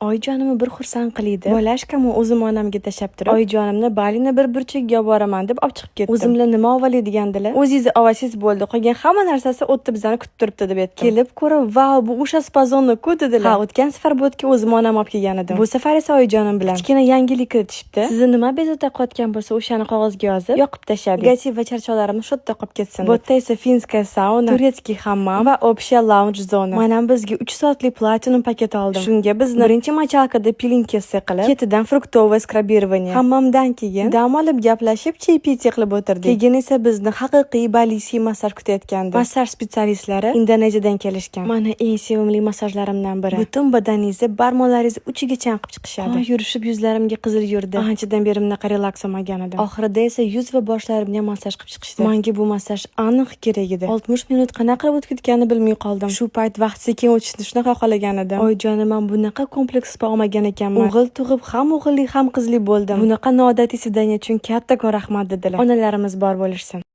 Oyijonimni bir xursand qildi. Bolashkamu o'zim onamga tashab turib, oyijonimni Balini bir burchakga olib boraman deb olib chiqib ketdim. O'zim bilan nima olvalaydigandilar? O'zingiz olasiz bo'ldi. Qolgan hamma narsasi o'tda bizani kutib turibdi deb aytdim. Kelib ko'rib, "Vau, bu o'sha spazonni-ku" dedilar. Ha, o'tgan safar bu yerga o'zim onam olib kelgan edim. Bu safar esa oyijonim bilan kichkina yangilik kiritishibdi. Sizni nima bezovta qilayotgan bo'lsa, o'shani qog'ozga yozib, yoqib tashladik. Negativ va charchoqlarimni shu yerda qolib ketsin. Bu yerda esa finskiy sauna, turetskiy hammam va общая lounge zona. Mana bizga 3 soatlik platinum paket oldim. Shunga bizni birinchi machalkada pilinkasi qilib, ketidan fruktovое skrabирование. Hammomdan keyin dam olib gaplashib, chaypiti qilib o'tirdik. Keyin esa bizni haqiqiy balisiy massaj kutayotgandi. Massaj spetsialistlari Indoneziyadan kelishgan. Mana eng sevimli massajlarimdan biri. Butun badaningizni, barmoqlaringizni uchiga chanqib chiqishadi. Yurishib yuzlarimga qizil yurdi. Anchadan beri bunaqa relaks olmagan edim. Oxirida esa yuz va boshlarimga massaj qilib chiqishdi. Menga bu massaj aniq kerak edi. 60 minut qanaqa qilib o'tib ketganini bilmay qoldim. Shu payt vaqt sekin o'tishni shunaqa xohlagan edim. Oyijonim, men bunaqa kompleks spa olmagan ekanman. O'g'il tug'ib ham o'g'illi ham qizli bo'ldim. Bunaqa noodatiy svidaniya uchun kattakon rahmat dedilar. Onalarimiz bor bo'lishsin.